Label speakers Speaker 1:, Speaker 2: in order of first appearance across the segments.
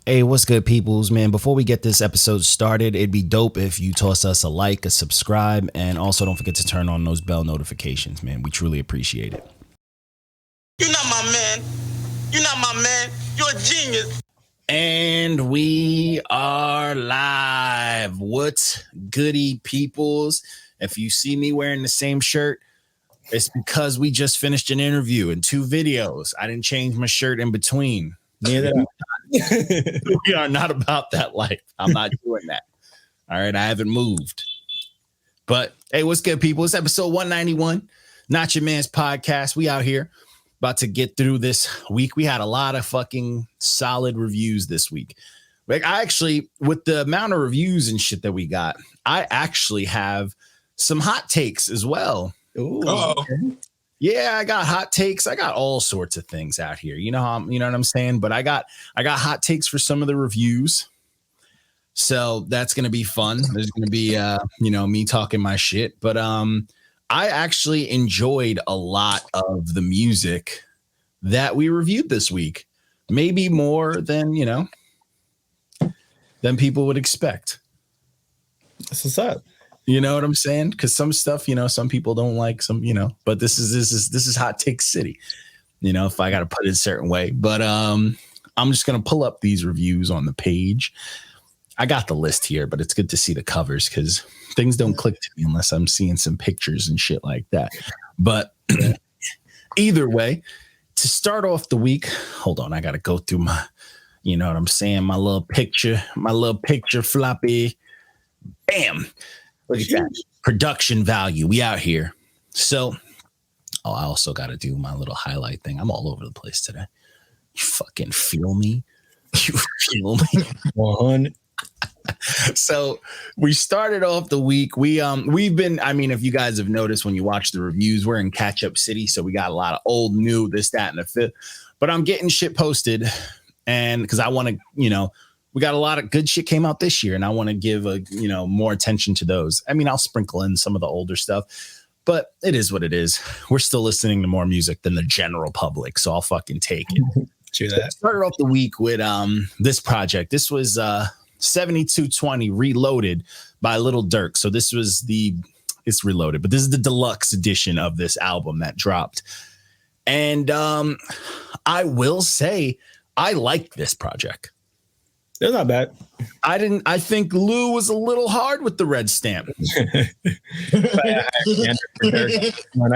Speaker 1: Hey, what's good, peoples, man? Before we get this episode started, it'd be dope if you toss us a like, a subscribe, and also don't forget to turn on those bell notifications, man. We truly appreciate it.
Speaker 2: You're not my man. You're not my man. You're a genius.
Speaker 1: And we are live. What's goody, peoples? If you see me wearing the same shirt, it's because we just finished an interview and 2 videos. I didn't change my shirt in between.
Speaker 3: Neither.
Speaker 1: We are not about that life. I'm not doing that. All right. I haven't moved. But hey, what's good, people? It's episode 191. NotYamanz podcast. We out here about to get through this week. We had a lot of fucking solid reviews this week. Like, I actually, with the amount of reviews and shit that we got, I actually have some hot takes as well.
Speaker 3: Ooh,
Speaker 1: okay. Yeah, I got hot takes. I got all sorts of things out here. You know what I'm saying? But I got hot takes for some of the reviews. So that's going to be fun. There's going to be me talking my shit, but I actually enjoyed a lot of the music that we reviewed this week. Maybe more than people would expect.
Speaker 3: That's what's up.
Speaker 1: You know what I'm saying? Because some stuff, some people don't like some, but this is hot take city, if I got to put it a certain way. But I'm just going to pull up these reviews on the page. I got the list here, but it's good to see the covers because things don't click to me unless I'm seeing some pictures and shit like that. But either way, to start off the week, hold on, I got to go through my, my little picture floppy. Bam. Look at that production value. We out here. So, I also got to do my little highlight thing. I'm all over the place today. You fucking feel me? You feel me?
Speaker 3: 100.
Speaker 1: So we started off the week. We've been, if you guys have noticed when you watch the reviews, we're in catch up city. So we got a lot of old, new, this, that, and the fifth. But I'm getting shit posted. And because I want to, we got a lot of good shit came out this year, and I want to give more attention to those. I'll sprinkle in some of the older stuff, but it is what it is. We're still listening to more music than the general public, so I'll fucking take it.
Speaker 3: True that.
Speaker 1: Started off the week with this project. This was 7220 Reloaded by Lil Durk. So this was it's Reloaded, but this is the deluxe edition of this album that dropped. And I will say I liked this project.
Speaker 3: It's not bad.
Speaker 1: I think Lou was a little hard with the red stamp.
Speaker 3: I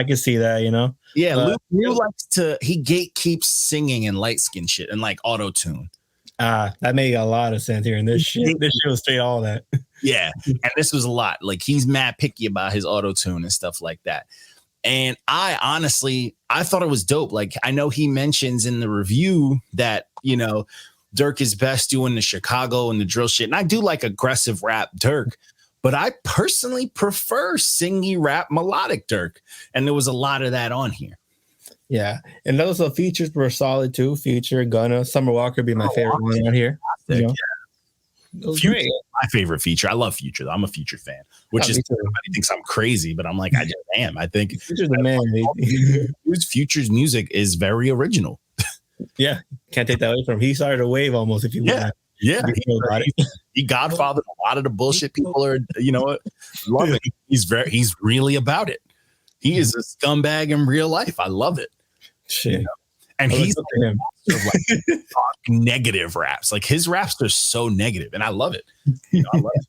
Speaker 3: can see that,
Speaker 1: Yeah, Lou likes he gatekeeps singing and light skin shit and like auto tune.
Speaker 3: That made a lot of sense here. And this shit was straight all that.
Speaker 1: Yeah. And this was a lot. Like, he's mad picky about his auto tune and stuff like that. And I thought it was dope. Like, I know he mentions in the review that, Durk is best doing the Chicago and the drill shit. And I do like aggressive rap Durk, but I personally prefer singy rap melodic Durk. And there was a lot of that on here.
Speaker 3: Yeah. And those features were solid too. Future, Gunna, Summer Walker be my favorite one out here.
Speaker 1: Yeah.
Speaker 3: It was
Speaker 1: Future,
Speaker 3: great.
Speaker 1: my favorite Future. I love Future, though. I'm a Future fan, which is everybody thinks I'm crazy, but I'm like, I just am. I think
Speaker 3: Future's the man.
Speaker 1: Future's music is very original.
Speaker 3: Yeah, can't take that away from him. He started a wave almost, if you want.
Speaker 1: Yeah. He godfathered a lot of the bullshit people are, loving. He's really about it. He is a scumbag in real life. I love it.
Speaker 3: Shit.
Speaker 1: And he's like negative raps. Like, his raps are so negative, and I love it. I love it.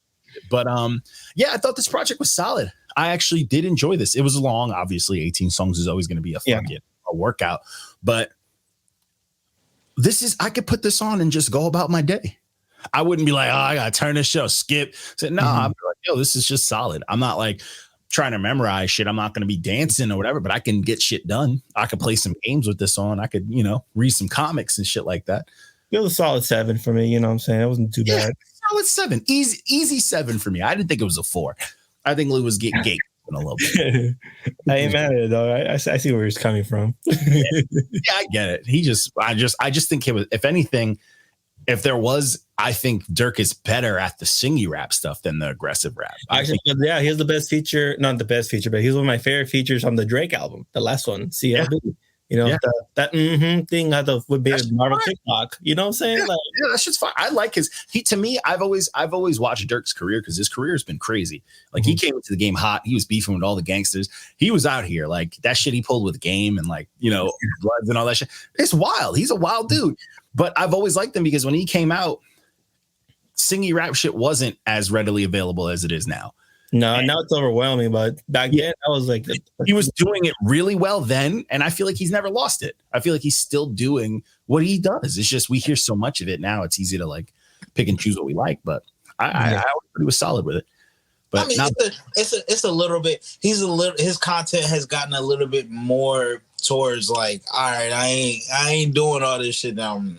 Speaker 1: But I thought this project was solid. I actually did enjoy this. It was long, obviously. 18 songs is always going to be a workout, but I could put this on and just go about my day. I wouldn't be like, I gotta turn this show, skip. So no, I'm like, yo, this is just solid. I'm not like trying to memorize shit. I'm not gonna be dancing or whatever, but I can get shit done. I could play some games with this on. I could, read some comics and shit like that.
Speaker 3: It was a solid 7 for me. You know what I'm saying? It wasn't too bad.
Speaker 1: Solid 7, easy 7 for me. I didn't think it was a 4. I think Lou was getting gay a little bit.
Speaker 3: I ain't mad at it though. I see where he's coming from.
Speaker 1: Yeah, I get it. I just think it was, if anything, if there was, I think Durk is better at the singy rap stuff than the aggressive rap.
Speaker 3: Actually, he has the best feature, not the best feature, but he's one of my favorite features on the Drake album, the last one, CLB. You know,
Speaker 1: Yeah.
Speaker 3: that thing would be Marvel TikTok. You know what I'm saying?
Speaker 1: Yeah,
Speaker 3: Like,
Speaker 1: yeah, that shit's fine. I like to me, I've always watched Dirk's career because his career has been crazy. Like he came into the game hot. He was beefing with all the gangsters. He was out here. Like that shit he pulled with Game and like, you know, Bloods and all that shit. It's wild. He's a wild dude. But I've always liked him because when he came out, singing rap shit wasn't as readily available as it is now.
Speaker 3: No, now it's overwhelming. But back then, I was like,
Speaker 1: he was doing it really well then, and I feel like he's never lost it. I feel like he's still doing what he does. It's just we hear so much of it now. It's easy to like pick and choose what we like. But I he was solid with it. But
Speaker 2: I mean, it's a little bit. His content has gotten a little bit more towards like, all right, I ain't doing all this shit that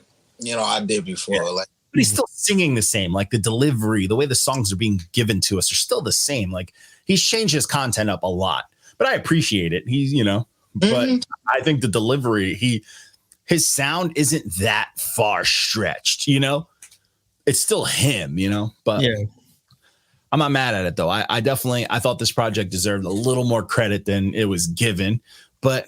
Speaker 2: I did before. Yeah. Like,
Speaker 1: but he's still singing the same. Like the delivery, the way the songs are being given to us are still the same. Like he's changed his content up a lot, but I appreciate it. He's, but I think the delivery, his sound isn't that far stretched, it's still him, but yeah. I'm not mad at it though. I thought this project deserved a little more credit than it was given, but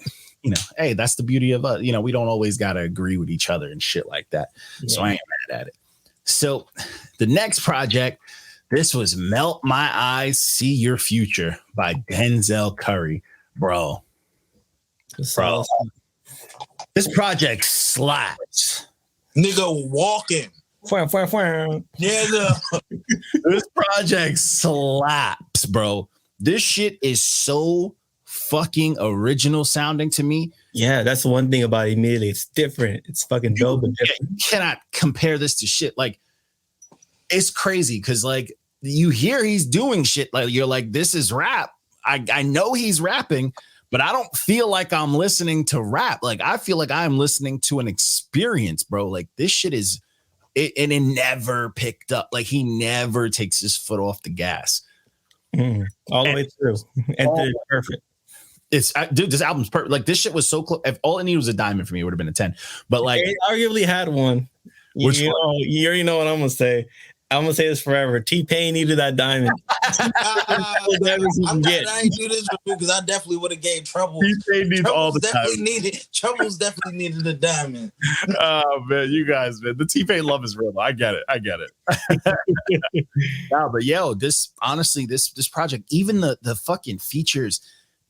Speaker 1: hey, that's the beauty of us. We don't always got to agree with each other and shit like that. Yeah. So I ain't mad at it. So the next project, this was Melt My Eyes, See Your Future by Denzel Curry. Bro. This project slaps.
Speaker 2: Nigga walking. Yeah.
Speaker 1: This project slaps, bro. This shit is so fucking original sounding to me.
Speaker 3: Yeah, that's one thing about it immediately. It's different. It's fucking dope. You
Speaker 1: cannot compare this to shit. Like, it's crazy because like you hear he's doing shit. Like you're like, this is rap. I know he's rapping, but I don't feel like I'm listening to rap. Like I feel like I'm listening to an experience, bro. Like this shit is it, and it never picked up. Like he never takes his foot off the gas.
Speaker 3: All the way through. And it's perfect.
Speaker 1: Dude, this album's perfect. Like this shit was so close. If all it needed was a diamond for me, it would have been a 10. But like,
Speaker 3: it arguably had one. You already know what I'm gonna say. I'm gonna say this forever. T-Pain needed that diamond.
Speaker 2: I ain't do this for you because I definitely would have gave Trouble.
Speaker 1: T-Pain needs all the time.
Speaker 2: Trouble's definitely needed a diamond.
Speaker 1: Oh man, you guys, man, the T-Pain love is real. I get it. No, but this project, even the fucking features,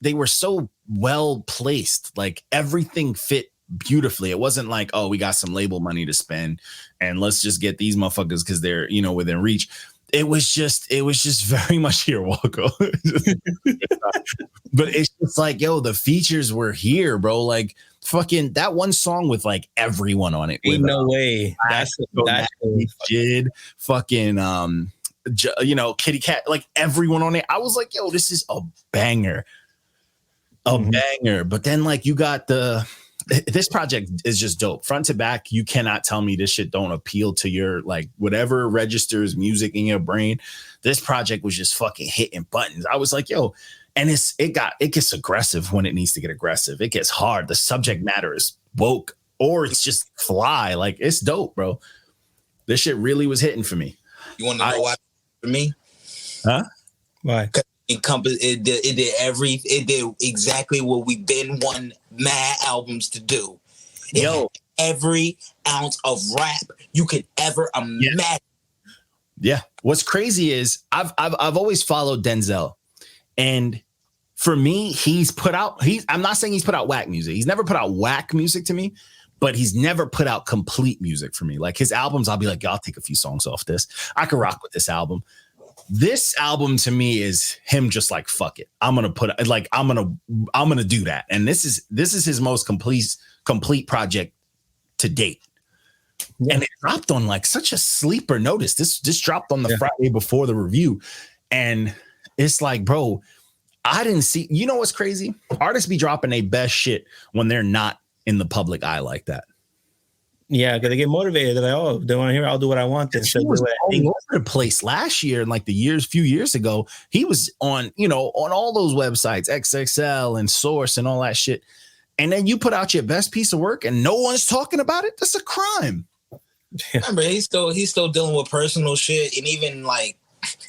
Speaker 1: they were so well placed. Like everything fit beautifully. It wasn't like, oh, we got some label money to spend and let's just get these motherfuckers because they're within reach. It was just very much here, Walko. But it's just like, the features were here, bro. Like fucking that one song with like everyone on it.
Speaker 3: Ain't no way. That's
Speaker 1: did fucking Kitty Cat, like everyone on it. I was like, this is a banger. Banger. But then like you got this project is just dope. Front to back, you cannot tell me this shit don't appeal to your like whatever registers music in your brain. This project was just fucking hitting buttons. I was like, and it gets aggressive when it needs to get aggressive. It gets hard. The subject matter is woke or it's just fly. Like it's dope, bro. This shit really was hitting for me.
Speaker 2: You want to know why for me?
Speaker 1: Huh?
Speaker 3: Why?
Speaker 2: It did exactly what we've been wanting mad albums to do. Every ounce of rap you could ever imagine.
Speaker 1: Yeah. What's crazy is I've always followed Denzel, and for me, I'm not saying he's put out whack music. He's never put out whack music to me, but he's never put out complete music for me. Like his albums, I'll be like, I'll take a few songs off this. I can rock with this album. This album to me is him just like, fuck it. I'm going to do that. And this is his most complete project to date. Yeah. And it dropped on like such a sleeper notice. This dropped on the Friday before the review. And it's like, bro, I didn't see, what's crazy? Artists be dropping their best shit when they're not in the public eye like that.
Speaker 3: Yeah, because they get motivated. They're like, oh, they want to hear, I'll do what I want.
Speaker 1: He was all over the place last year and like few years ago. He was on, on all those websites, XXL and Source and all that shit. And then you put out your best piece of work and no one's talking about it. That's a crime.
Speaker 2: Remember, he's still dealing with personal shit, and even like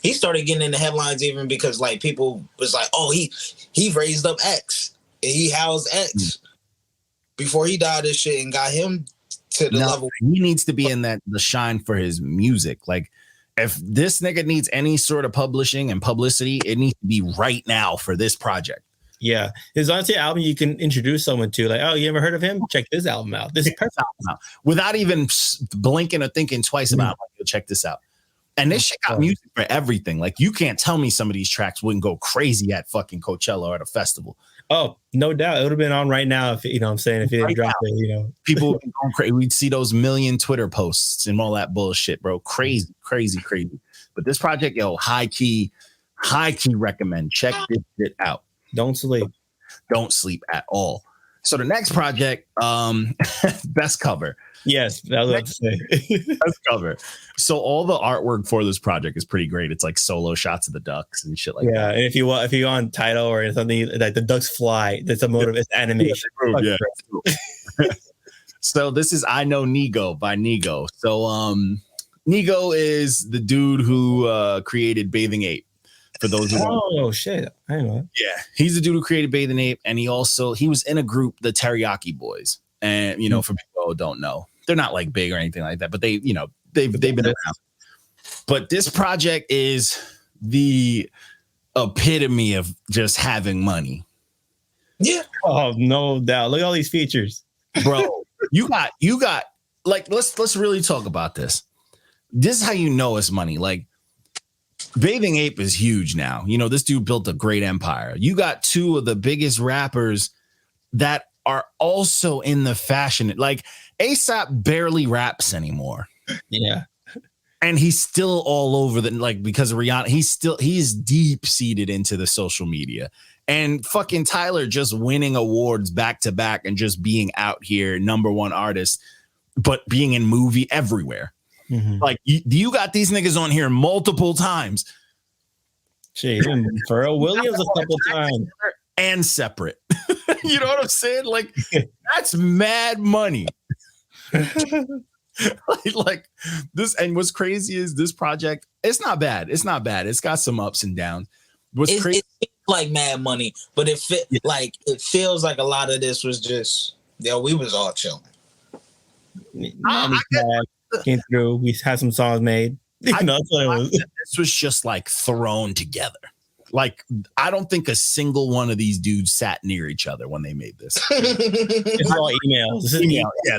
Speaker 2: he started getting in the headlines even because like people was like, oh, he raised up X and he housed X. before he died this shit and got him to the level.
Speaker 1: He needs to be in the shine for his music. Like, if this nigga needs any sort of publishing and publicity, it needs to be right now for this project.
Speaker 3: Yeah, his Untitled album you can introduce someone to, like, oh, you ever heard of him? Check this album out. This is perfect.
Speaker 1: Without even blinking or thinking twice about it, like, check this out. And this shit got music for everything. Like, you can't tell me some of these tracks wouldn't go crazy at fucking Coachella or at a festival.
Speaker 3: Oh, no doubt. It would have been on right now if, you know what I'm saying, if he didn't drop it, you know.
Speaker 1: People would be going crazy. We'd see those million Twitter posts and all that bullshit, bro. Crazy. But this project, yo, high key recommend. Check this shit out.
Speaker 3: Don't sleep
Speaker 1: at all. So the next project, best cover.
Speaker 3: Yes, that was what I was going to say.
Speaker 1: Best cover. So all the artwork for this project is pretty great. It's like solo shots of the ducks and shit like that.
Speaker 3: Yeah, and if you on title or something like the ducks fly, that's a motive. It's animation.
Speaker 1: Yeah. So this is I Know Nigo by Nigo. So Nigo is the dude who created Bathing Ape. For those who
Speaker 3: oh shit, I know.
Speaker 1: Yeah, he's the dude who created Bathing Ape, and he was in a group, the Teriyaki Boys. And you know, for people who don't know, they're not like big or anything like that, but they've been around. But this project is the epitome of just having money.
Speaker 2: Yeah.
Speaker 3: Oh, no doubt. Look at all these features,
Speaker 1: bro. you got like let's really talk about this. This is how you know it's money. Like, Bathing Ape is huge now. You know, this dude built a great empire. You got two of the biggest rappers that are also in the fashion. Like, Aesop barely raps anymore.
Speaker 3: Yeah.
Speaker 1: And he's still all over the, like, because of Rihanna, he's deep seated into the social media. And fucking Tyler just winning awards back to back and just being out here, #1 artist, but being in movie everywhere. Mm-hmm. Like, you got these niggas on here multiple times.
Speaker 3: Shit, Pharrell Williams a couple times.
Speaker 1: And separate. You know what I'm saying? Like, that's mad money. like this, and what's crazy is this project, it's not bad. It's got some ups and downs. What's crazy?
Speaker 2: It's like mad money, but it feels like a lot of this was just, we was all chilling.
Speaker 3: Came through. We had some songs made. That's what it was.
Speaker 1: This was just like thrown together. Like, I don't think a single one of these dudes sat near each other when they made this.
Speaker 3: It's all emails.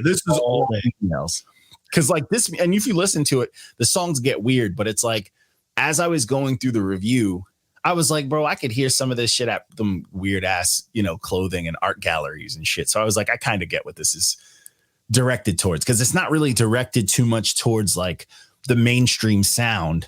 Speaker 1: This is all emails. Because like this, and if you listen to it, the songs get weird. But it's like, as I was going through the review, I was like, bro, I could hear some of this shit at them weird ass, clothing and art galleries and shit. So I was like, I kind of get what this is directed towards, because it's not really directed too much towards like the mainstream sound,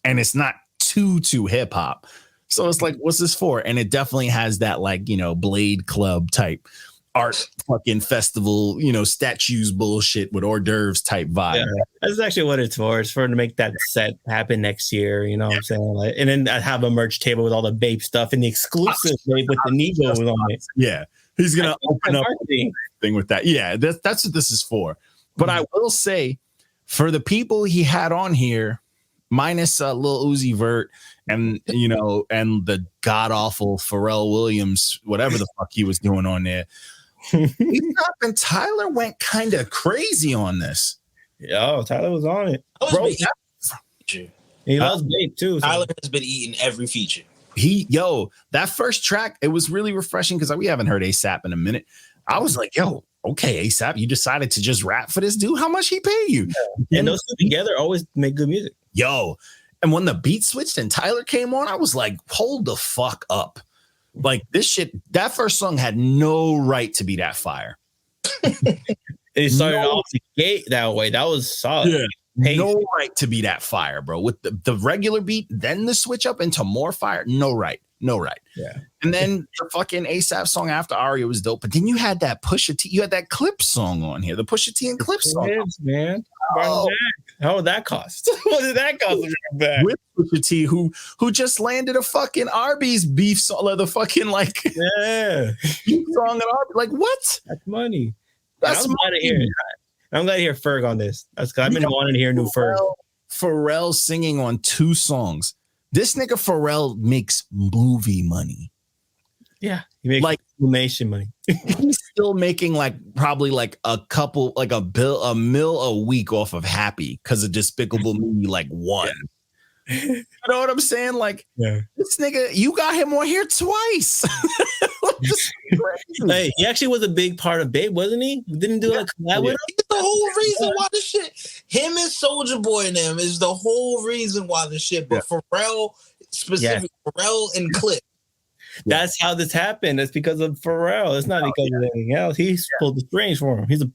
Speaker 1: and it's not too hip hop. So it's like, what's this for? And it definitely has that like, Blade Club type art fucking festival, statues bullshit with hors d'oeuvres type vibe.
Speaker 3: Yeah, that's actually what it's for. It's for to make that set happen next year. You know what I'm saying? Like, and then I have a merch table with all the Bape stuff and the exclusive with the Nigo on it.
Speaker 1: Yeah. He's going to open up thing with that. Yeah, that's what this is for. But I will say, for the people he had on here, minus Lil Uzi Vert and, and the god-awful Pharrell Williams, whatever the fuck he was doing on there, Aesop and Tyler went kind of crazy on this.
Speaker 3: Yo, Tyler was on it.
Speaker 2: Bro,
Speaker 3: he loves Bape too.
Speaker 2: Tyler has been eating every feature.
Speaker 1: That first track, it was really refreshing because we haven't heard Aesop in a minute. I was like, yo, okay, Aesop, you decided to just rap for this dude? How much he pay you?
Speaker 3: Yeah. And those two together always make good music.
Speaker 1: Yo, and when the beat switched and Tyler came on, I was like, hold the fuck up. Like, this shit, that first song had no right to be that fire.
Speaker 3: It started off the gate that way. That was solid.
Speaker 1: Yeah. No right to be that fire, bro. With the regular beat, then the switch up into more fire. No right.
Speaker 3: Yeah.
Speaker 1: And then the fucking Aesop song after Aria was dope. But then you had that Pusha T. You had that Clip song on here. The Pusha T and Clip song.
Speaker 3: Man. Oh. How would that cost? What did that cost?
Speaker 1: With Pusha T, who just landed a fucking Arby's beef song, the fucking like beef song at Arby's. Like, what?
Speaker 3: That's money.
Speaker 1: That's
Speaker 3: I'm glad to hear it. I'm glad to hear Ferg on this. I've been wanting to hear new Ferg.
Speaker 1: Pharrell singing on 2 songs. This nigga Pharrell makes movie money.
Speaker 3: Yeah, he makes like animation money.
Speaker 1: He's still making like probably like a couple, like a mil a week off of Happy because of Despicable Me like 1. You know what I'm saying? Like, this nigga, you got him on here twice.
Speaker 3: Hey, he actually was a big part of Babe, wasn't he? Didn't do like that with him?
Speaker 2: He's the whole reason why the shit. Him and Soulja Boy and them is the whole reason why the shit. But Pharrell, specifically Pharrell and Clip.
Speaker 3: That's how this happened. It's because of Pharrell. It's not because of anything else. He's pulled the strings for him. He's a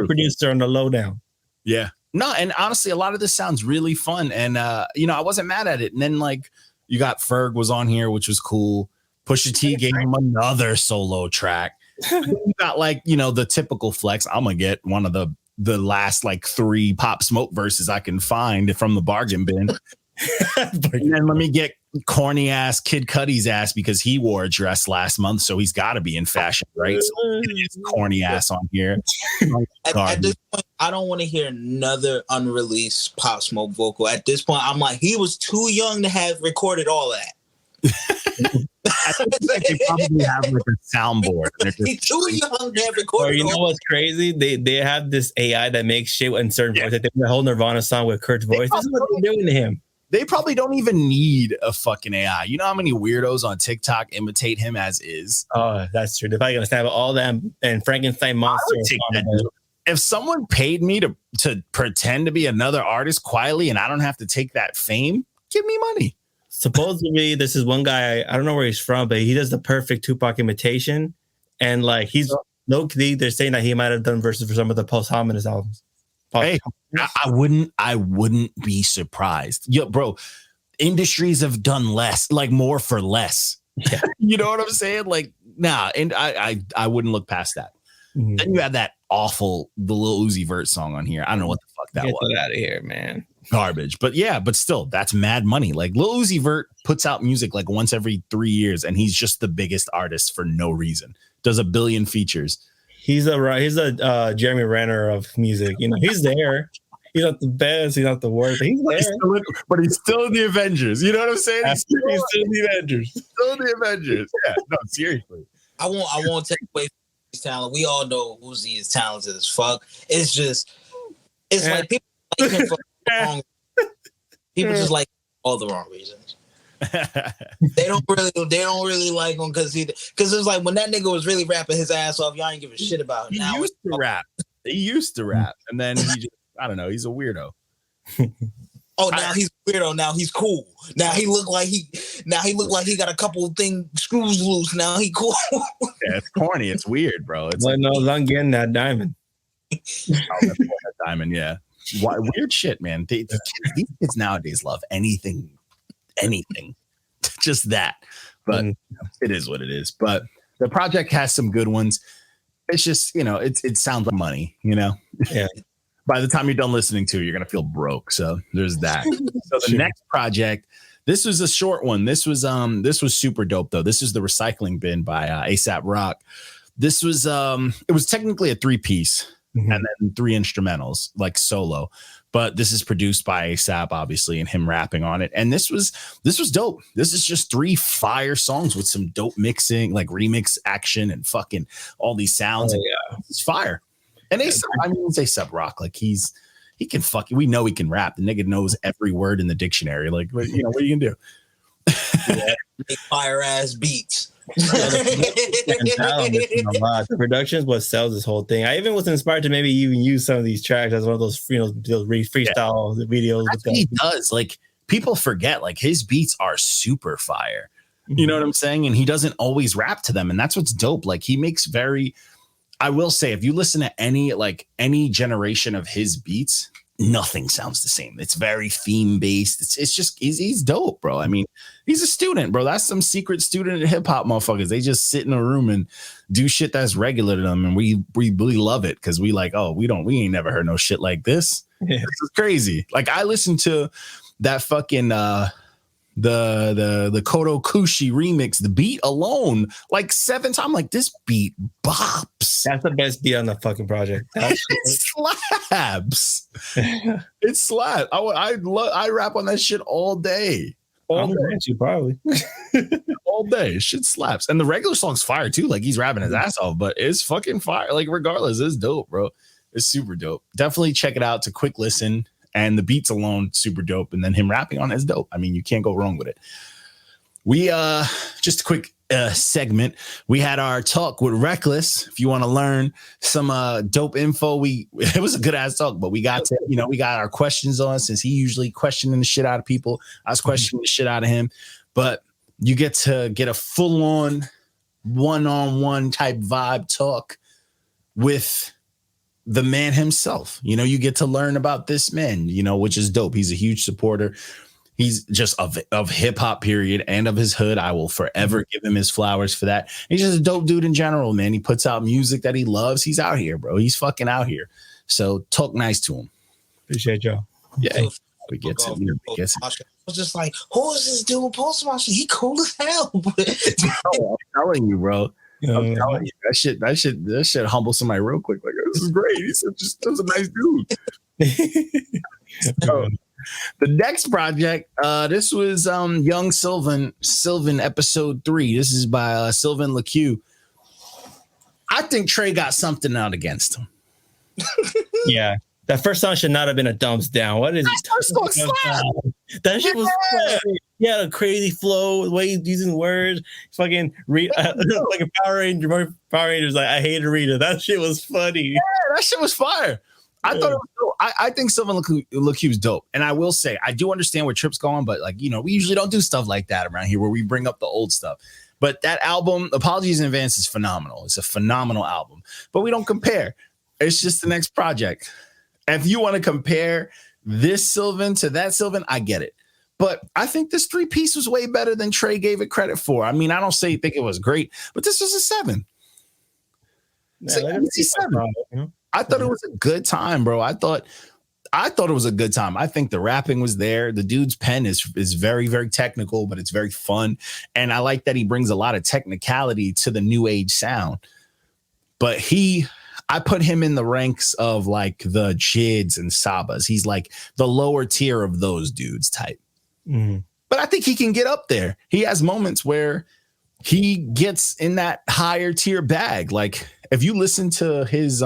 Speaker 3: producer on the lowdown.
Speaker 1: Yeah. No, and honestly, a lot of this sounds really fun. And, I wasn't mad at it. And then, like, you got Ferg was on here, which was cool. Pusha T gave him another solo track. You got, like, the typical flex. I'm going to get one of the last, like, 3 Pop Smoke verses I can find from the bargain bin. And then let me get corny ass Kid Cudi's ass because he wore a dress last month, so he's got to be in fashion, right? So his corny ass on here.
Speaker 2: At this point, I don't want to hear another unreleased Pop Smoke vocal. At this point, I'm like, he was too young to have recorded all that.
Speaker 1: I think they probably have like a soundboard.
Speaker 2: He's too young to have recorded.
Speaker 3: Or you know what's crazy? They have this AI that makes shit in certain voices. They the whole Nirvana song with Kurt's voice. This is what they're doing to him.
Speaker 1: They probably don't even need a fucking AI. You know how many weirdos on TikTok imitate him as is?
Speaker 3: Oh, that's true. They're probably gonna snap all them and Frankenstein monster.
Speaker 1: If someone paid me to pretend to be another artist quietly and I don't have to take that fame, give me money.
Speaker 3: Supposedly, this is one guy. I don't know where he's from, but he does the perfect Tupac imitation, and like he's low key. They're saying that he might have done verses for some of the posthumous albums.
Speaker 1: Hey, I wouldn't be surprised. Yo, bro, industries have done less, like more for less.
Speaker 3: Yeah.
Speaker 1: You know what I'm saying? Like, nah, and I wouldn't look past that. Mm-hmm. Then you had that awful the Lil Uzi Vert song on here. I don't know what the fuck that was.
Speaker 3: Get out of here, man.
Speaker 1: Garbage. But yeah, but still, that's mad money. Like Lil Uzi Vert puts out music like once every 3 years, and he's just the biggest artist for no reason. Does 1 billion features.
Speaker 3: He's a Jeremy Renner of music. He's there. He's not the best. He's not the worst. He's there.
Speaker 1: But he's still in the Avengers. You know what I'm saying?
Speaker 3: He's still in the Avengers.
Speaker 1: Still in the Avengers. Yeah. No, seriously.
Speaker 2: I won't take away from his talent. We all know Uzi is talented as fuck. It's like people like him for the wrong. People just like all the wrong reasons. They don't really like him because it's like when that nigga was really rapping his ass off, y'all ain't give a shit about him.
Speaker 1: He used to rap, and then he just, I don't know, he's a weirdo.
Speaker 2: Now he's a weirdo. Now he's cool. Now he look like he got a couple of screws loose. Now he cool.
Speaker 1: Yeah, it's corny. It's weird, bro. It's
Speaker 3: I'm getting that diamond.
Speaker 1: That diamond, yeah. Weird shit, man. These kids nowadays love anything. Just that. But it is what it is. But the project has some good ones. It's just, it sounds like money, Yeah. By the time you're done listening to it, you're gonna feel broke. So there's that. So the next project, this was a short one. This was super dope though. This is the Recycling Bin by Aesop Rock. This was it was technically a 3-piece and then 3 instrumentals, like solo. But this is produced by Aesop, obviously, and him rapping on it. And this was dope. This is just 3 fire songs with some dope mixing, like remix action and fucking all these sounds. It's fire. And Aesop, it's Aesop Rock. Like he can we know he can rap. The nigga knows every word in the dictionary. Like, what are you gonna do?
Speaker 2: Make fire ass beats.
Speaker 3: The production is what sells this whole thing. I even was inspired to maybe even use some of these tracks as one of those freestyle videos.
Speaker 1: That's what he does. Like people forget, like his beats are super fire. You know what I'm saying? And he doesn't always rap to them, and that's what's dope. Like he makes I will say, if you listen to any generation of his beats, nothing sounds the same. It's very theme based. It's just he's dope, bro. I mean, he's a student, bro. That's some secret student hip hop motherfuckers. They just sit in a room and do shit that's regular to them, and we really love it because we like, we ain't never heard no shit like this. Yeah. This is crazy. Like I listened to that fucking the Kodo Kushi remix, the beat alone, like 7 times. I'm like, this beat bops.
Speaker 3: That's the best beat on the fucking project.
Speaker 1: It slaps. It slaps. I rap on that shit all day. All
Speaker 3: I'm
Speaker 1: day.
Speaker 3: going to probably.
Speaker 1: All day. Shit slaps. And the regular song's fire too. Like he's rapping his ass off, but it's fucking fire. Like regardless, it's dope, bro. It's super dope. Definitely check it out. It's a quick listen. And the beats alone, super dope. And then him rapping on it is dope. I mean, you can't go wrong with it. We just a quick segment. We had our talk with Reckless. If you want to learn some dope info, it was a good ass talk, but we got to, we got our questions on since he usually questioning the shit out of people. I was questioning the shit out of him, but you get to get a full on one-on-one type vibe talk with the man himself. You get to learn about this man, which is dope. He's a huge supporter. He's just of hip hop, period, and of his hood. I will forever give him his flowers for that. He's just a dope dude in general, man. He puts out music that he loves. He's out here, bro. He's fucking out here. So talk nice to him.
Speaker 3: Appreciate y'all.
Speaker 1: Yeah, we get to it.
Speaker 2: I was just like, who is this dude? Postmaster, he cool as hell.
Speaker 1: I'm telling you, bro. I'm telling you, that shit humble somebody real quick. Like, this is great. He's just a nice dude. So, the next project, this was Young Sylvan episode 3. This is by Sylvan Lacue. I think Trey got something out against him.
Speaker 3: Yeah. That first song should not have been a thumbs down. What is it? That shit was funny. Yeah, a crazy flow, the way he's using words. Fucking like a Power Rangers. Like, I hate Rita. That shit was funny.
Speaker 1: Yeah, that shit was fire. I thought it was dope. I think Sylvan Lacue is dope. And I will say, I do understand where Trip's going, but we usually don't do stuff like that around here where we bring up the old stuff. But that album, Apologies in Advance, is phenomenal. It's a phenomenal album. But we don't compare. It's just the next project. If you want to compare this Sylvan to that Sylvan, I get it. But I think this 3-piece was way better than Trey gave it credit for. I mean, I don't think it was great, but this was a 7.
Speaker 3: Yeah, it's a 7.
Speaker 1: I thought it was a good time, bro. I thought it was a good time. I think the rapping was there. The dude's pen is very, very technical, but it's very fun. And I like that he brings a lot of technicality to the new age sound. But I put him in the ranks of like the Jids and Sabas. He's like the lower tier of those dudes type. Mm-hmm. But I think he can get up there. He has moments where he gets in that higher tier bag. Like if you listen to his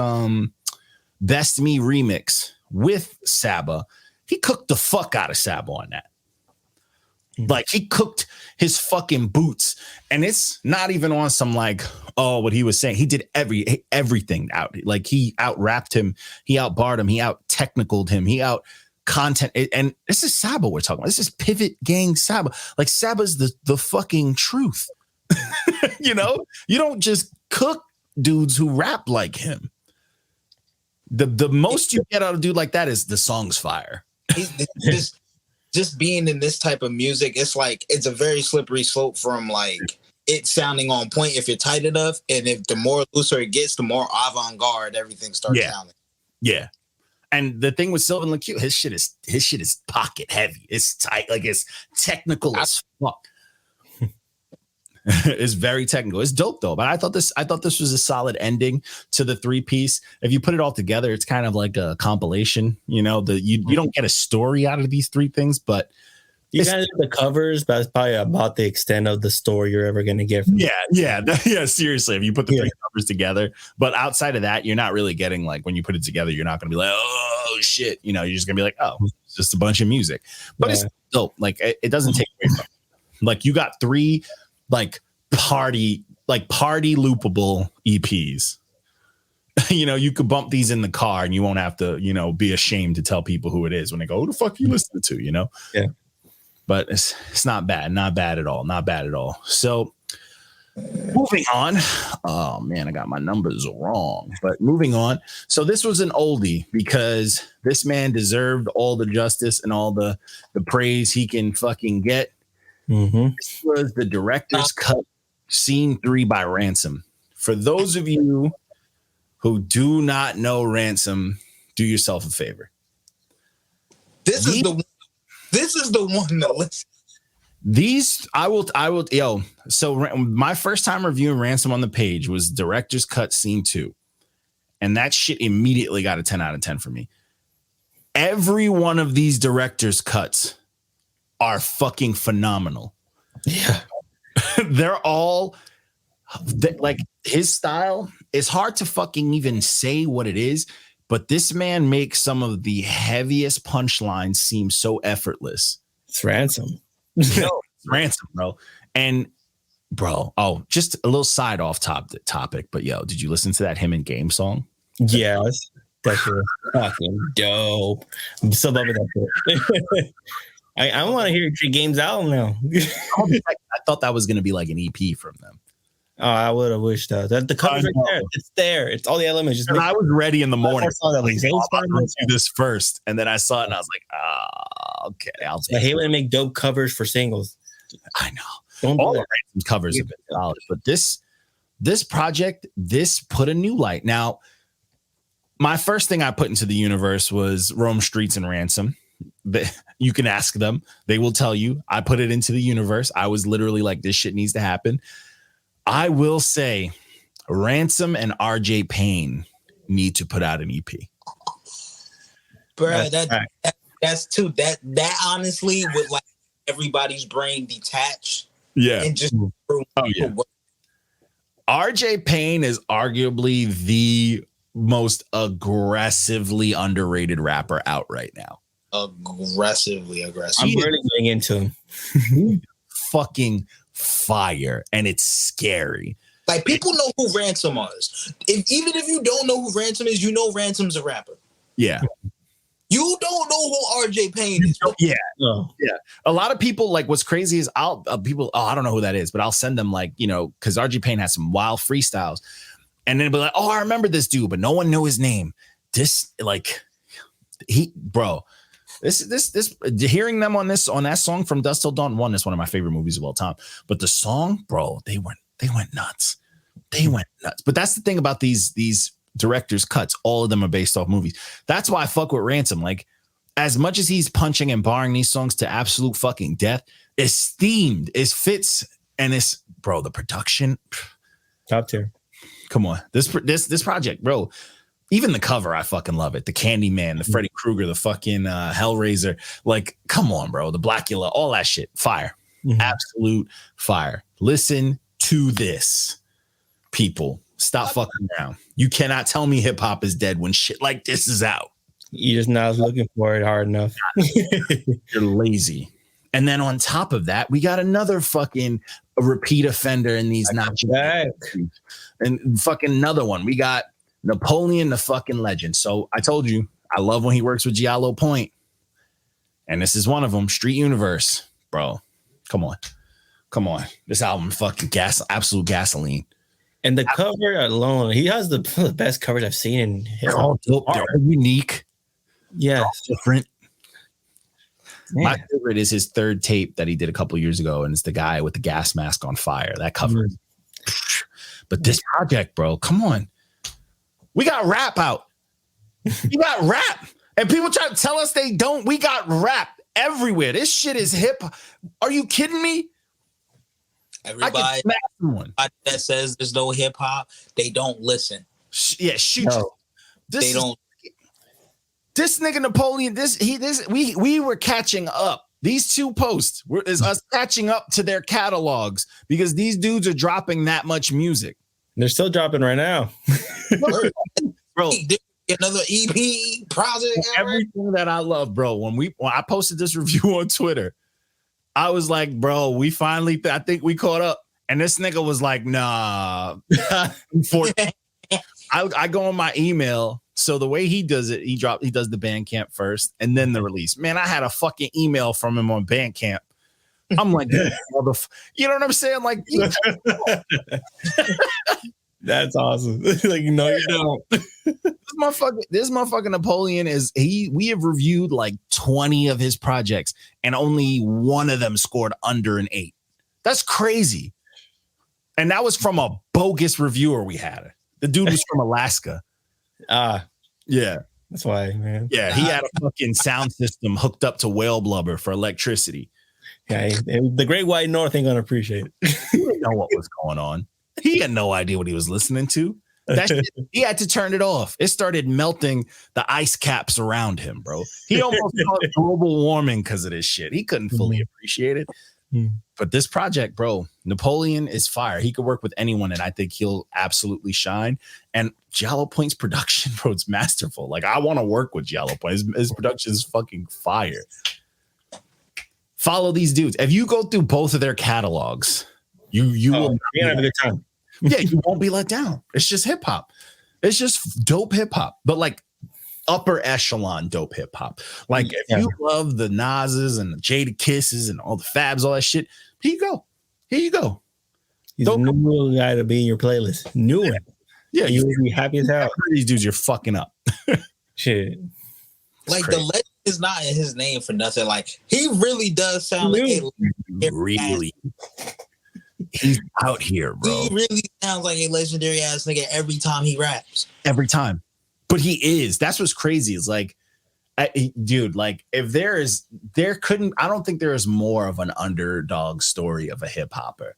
Speaker 1: Best Me remix with Saba, he cooked the fuck out of Saba on that. Mm-hmm. Like he cooked his fucking boots, and it's not even on some like, oh, what he was saying. He did everything out. Like he out rapped him, he out barred him, he out technicaled him, he out content. And this is Saba we're talking about. This is Pivot Gang Saba. Like Saba's the fucking truth. You don't just cook dudes who rap like him. The most you get out of a dude like that is the song's fire.
Speaker 2: Just being in this type of music, it's a very slippery slope from like it sounding on point if you're tight enough, and if the more looser it gets, the more avant-garde everything starts sounding. Yeah.
Speaker 1: And the thing with Sylvan Lacue, his shit is pocket heavy. It's tight, like it's technical as fuck. It's very technical. It's dope though. But I thought this was a solid ending to the 3-piece. If you put it all together, it's kind of like a compilation. You don't get a story out of these 3 things, but
Speaker 3: you got the covers. But that's probably about the extent of the story you're ever going to get. From
Speaker 1: yeah. Seriously, if you put the 3 covers together, but outside of that, you're not really getting like when you put it together, you're not going to be like, oh shit. You're just going to be like, oh, it's just a bunch of music. But it's dope. Like it doesn't take away from it. Like you got 3 like party loopable EPs. You could bump these in the car and you won't have to, be ashamed to tell people who it is when they go, who the fuck are you listening to,
Speaker 3: Yeah.
Speaker 1: But it's not bad. Not bad at all. Not bad at all. So moving on. Oh man, I got my numbers wrong. But moving on. So this was an oldie because this man deserved all the justice and all the praise he can fucking get. Mm-hmm. This was the director's cut, Scene 3 by Ransom. For those of you who do not know Ransom, do yourself a favor.
Speaker 2: This is the one that listen.
Speaker 1: These I will. So my first time reviewing Ransom on the page was director's cut Scene 2, and that shit immediately got a 10 out of 10 for me. Every one of these director's cuts are fucking phenomenal.
Speaker 3: Yeah.
Speaker 1: They're all like his style. It's hard to fucking even say what it is, but this man makes some of the heaviest punchlines seem so effortless.
Speaker 3: It's Ransom.
Speaker 1: Yo, it's Ransom, bro. And bro, just a little side off topic, but yo, did you listen to that Him and Game song?
Speaker 3: Yes. That's fucking dope. I'm so loving that. I want to hear your Games album now.
Speaker 1: I thought that was going to be like an EP from them.
Speaker 3: Oh, I would have wished that. The cover's right there. It's there. It's all the elements.
Speaker 1: I was ready in the morning.
Speaker 3: At least.
Speaker 1: I'm going to do this first. And then I saw it and I was like, okay.
Speaker 3: I hate when they make dope covers for singles.
Speaker 1: I know. All the Ransom covers have been solid. But this project, this put a new light. Now, my first thing I put into the universe was Rome Streets and Ransom. You can ask them. They will tell you. I put it into the universe. I was literally like, this shit needs to happen. I will say Ransom and RJ Payne need to put out an EP.
Speaker 2: Bro, that's too. That honestly would like everybody's brain detach.
Speaker 1: Yeah.
Speaker 2: And just
Speaker 1: RJ Payne is arguably the most aggressively underrated rapper out right now.
Speaker 2: Aggressively.
Speaker 3: I'm really getting into him.
Speaker 1: Fucking fire, and it's scary.
Speaker 2: Like, people know who Ransom is. Even if you don't know who Ransom is, you know Ransom's a rapper.
Speaker 1: Yeah.
Speaker 2: You don't know who RJ Payne is.
Speaker 1: Yeah. Yeah. A lot of people, like, what's crazy is I don't know who that is, but I'll send them, like, because RJ Payne has some wild freestyles. And then be like, oh, I remember this dude, but no one knew his name. This hearing them on that song From Dusk Till Dawn, one is one of my favorite movies of all time. But the song, bro, they went nuts. They went nuts. But that's the thing about these directors' cuts. All of them are based off movies. That's why I fuck with Ransom. Like, as much as he's punching and barring these songs to absolute fucking death, it's themed, it fits, and it's, bro, the production,
Speaker 3: top tier.
Speaker 1: Come on, this project, bro. Even the cover, I fucking love it. The Candyman, the Freddy Krueger, the fucking Hellraiser. Like, come on, bro. The Blackula, all that shit. Fire. Mm-hmm. Absolute fire. Listen to this, people. Stop fucking around. You cannot tell me hip hop is dead when shit like this is out.
Speaker 3: You're just not looking for it hard enough.
Speaker 1: You're lazy. And then on top of that, we got another fucking repeat offender in these nacho. And fucking another one. We got Napoleon, the fucking legend. So I told you, I love when he works with Giallo Point. And this is one of them, Street Universe. Bro, come on. This album fucking absolute gasoline.
Speaker 3: And the cover alone, he has the best covers I've seen in hip
Speaker 1: They're all dope. They're all unique.
Speaker 3: Yeah.
Speaker 1: Different.
Speaker 3: Man.
Speaker 1: My favorite is his third tape that he did a couple years ago, and it's the guy with the gas mask on fire. That cover. But this project, bro, come on. We got rap out. You got rap. And people try to tell us they don't. We got rap everywhere. This shit is hip. Are you kidding me?
Speaker 2: Everybody that says there's no hip hop, they don't listen.
Speaker 1: Yeah, shoot. No. They don't. This nigga Napoleon, we were catching up. These two posts is us catching up to their catalogs because these dudes are dropping that much music.
Speaker 3: They're still dropping right now.
Speaker 2: Bro, another EP project.
Speaker 1: Everything that I love, bro. When I posted this review on Twitter, I was like, bro, we finally, I think we caught up. And this nigga was like, nah. I go on my email. So the way he does it, he does the Bandcamp first and then the release. Man, I had a fucking email from him on Bandcamp. I'm like, you know what I'm saying? Like,
Speaker 3: that's awesome. Like, no, you don't.
Speaker 1: This motherfucking Napoleon we have reviewed like 20 of his projects and only one of them scored under an 8. That's crazy. And that was from a bogus reviewer we had. The dude was from Alaska. Yeah.
Speaker 3: That's why, man.
Speaker 1: Yeah, he had a fucking sound system hooked up to whale blubber for electricity.
Speaker 3: Yeah, the Great White North ain't gonna appreciate it.
Speaker 1: He didn't know what was going on. He had no idea what he was listening to. That shit, he had to turn it off. It started melting the ice caps around him, bro. He almost caused global warming because of this shit. He couldn't fully appreciate it. But this project, bro, Napoleon is fire. He could work with anyone, and I think he'll absolutely shine. And Giallo Point's production, bro, it's masterful. Like, I want to work with Giallo Point. His production is fucking fire. Follow these dudes. If you go through both of their catalogs, you will
Speaker 3: have a good time.
Speaker 1: Yeah, you won't be let down. It's just hip hop. It's just dope hip hop, but like upper echelon dope hip hop. Like if you love the Nas's and the Jada Kisses and all the Fabs, all that shit, here you go. Here you go.
Speaker 3: He's a new guy to be in your playlist. New one.
Speaker 1: Yeah,
Speaker 3: you will be happy as hell.
Speaker 1: These dudes, you're fucking up.
Speaker 3: Shit.
Speaker 2: Like the legend is not in his name for nothing. Like he really does sound like a
Speaker 1: really. He's out here, bro.
Speaker 2: He really sounds like a legendary ass nigga every time he raps.
Speaker 1: Every time. But he is. That's what's crazy. It's like, dude, like if I don't think there is more of an underdog story of a hip hopper.